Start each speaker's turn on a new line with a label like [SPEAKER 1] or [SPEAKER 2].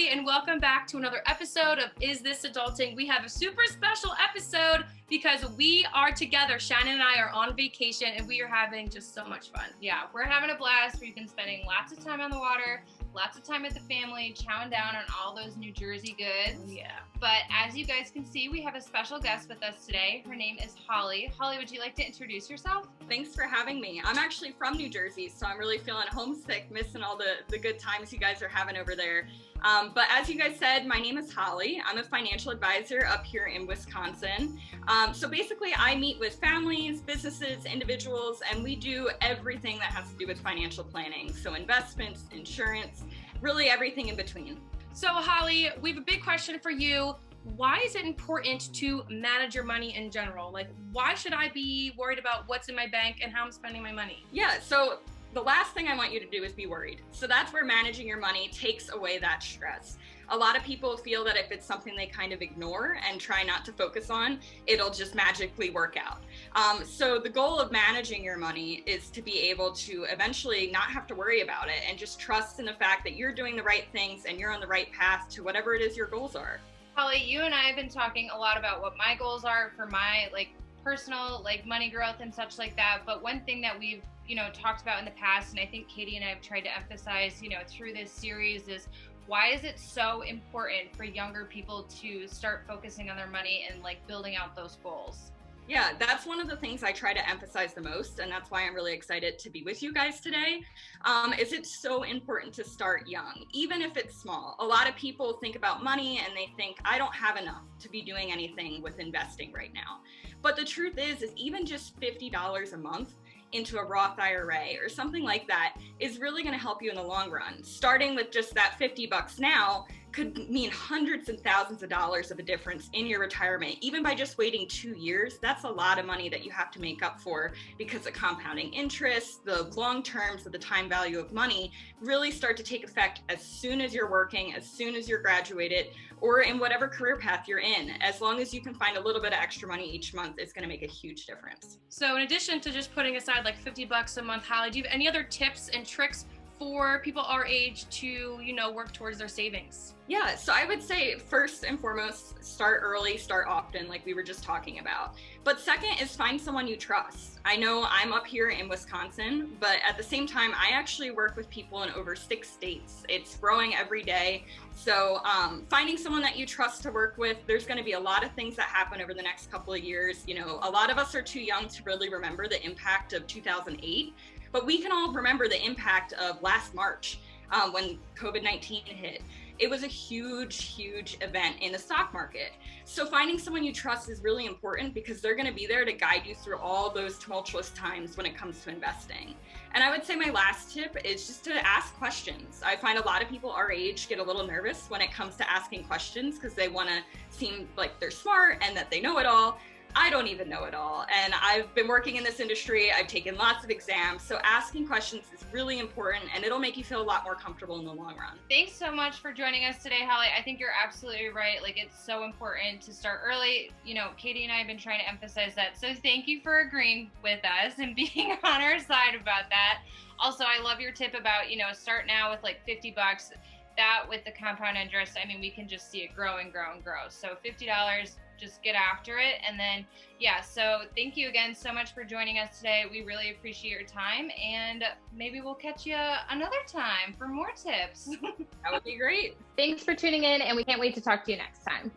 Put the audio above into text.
[SPEAKER 1] everybody, and welcome back to another episode of Is This Adulting? We have a super special episode because we are together. Shannon and I are on vacation, and we are having just so much fun.
[SPEAKER 2] Yeah, we're having a blast. We've been spending lots of time on the water, lots of time with the family, chowing down on all those New Jersey goods.
[SPEAKER 1] Yeah.
[SPEAKER 2] But as you guys can see, we have a special guest with us today. Her name is Holly. Holly, would you like to introduce yourself?
[SPEAKER 3] Thanks for having me. I'm actually from New Jersey, so I'm really feeling homesick, missing all the good times you guys are having over there. But as you guys said, my name is Holly. I'm a financial advisor up here in Wisconsin. So basically, I meet with families, businesses, individuals, and we do everything that has to do with financial planning. So investments, insurance, really everything in between.
[SPEAKER 1] So Holly, we have a big question for you. Why is it important to manage your money in general? Like, why should I be worried about what's in my bank and how I'm spending my money?
[SPEAKER 3] Yeah, so the last thing I want you to do is be worried. So that's where managing your money takes away that stress. A lot of people feel that if it's something they kind of ignore and try not to focus on, it'll just magically work out. So the goal of managing your money is to be able to eventually not have to worry about it and just trust in the fact that you're doing the right things and you're on the right path to whatever it is your goals are.
[SPEAKER 2] Holly, you and I have been talking a lot about what my goals are for my personal money growth and such like that. But one thing that we've talked about in the past, and I think Katie and I have tried to emphasize through this series, is why is it so important for younger people to start focusing on their money and building out those goals?
[SPEAKER 3] Yeah, that's one of the things I try to emphasize the most, and that's why I'm really excited to be with you guys today, is it's so important to start young, even if it's small. A lot of people think about money and they think, I don't have enough to be doing anything with investing right now. But the truth is even just $50 a month into a Roth IRA or something like that is really going to help you in the long run. Starting with just that $50 now could mean hundreds and thousands of dollars of a difference in your retirement. Even by just waiting 2 years, that's a lot of money that you have to make up for, because the compounding interest, the long terms of the time value of money really start to take effect as soon as you're working, as soon as you're graduated, or in whatever career path you're in. As long as you can find a little bit of extra money each month, it's going to make a huge difference.
[SPEAKER 1] So in addition to just putting aside $50 a month, Holly, do you have any other tips and tricks for people our age to, work towards their savings?
[SPEAKER 3] Yeah, so I would say first and foremost, start early, start often, like we were just talking about. But second is find someone you trust. I know I'm up here in Wisconsin, but at the same time, I actually work with people in over 6 states. It's growing every day. So finding someone that you trust to work with, there's going to be a lot of things that happen over the next couple of years. A lot of us are too young to really remember the impact of 2008. But we can all remember the impact of last March when COVID-19 hit. It was a huge, huge event in the stock market. So finding someone you trust is really important, because they're going to be there to guide you through all those tumultuous times when it comes to investing. And I would say my last tip is just to ask questions. I find a lot of people our age get a little nervous when it comes to asking questions because they want to seem like they're smart and that they know it all. I don't even know it all. And I've been working in this industry. I've taken lots of exams. So asking questions is really important, and it'll make you feel a lot more comfortable in the long run.
[SPEAKER 2] Thanks so much for joining us today, Holly. I think you're absolutely right. It's so important to start early. Katie and I have been trying to emphasize that. So thank you for agreeing with us and being on our side about that. Also, I love your tip about, start now with $50. That with the compound interest, we can just see it grow and grow and grow. So $50, just get after it. And then, so thank you again so much for joining us today. We really appreciate your time, and maybe we'll catch you another time for more tips.
[SPEAKER 3] That would be great.
[SPEAKER 4] Thanks for tuning in, and we can't wait to talk to you next time.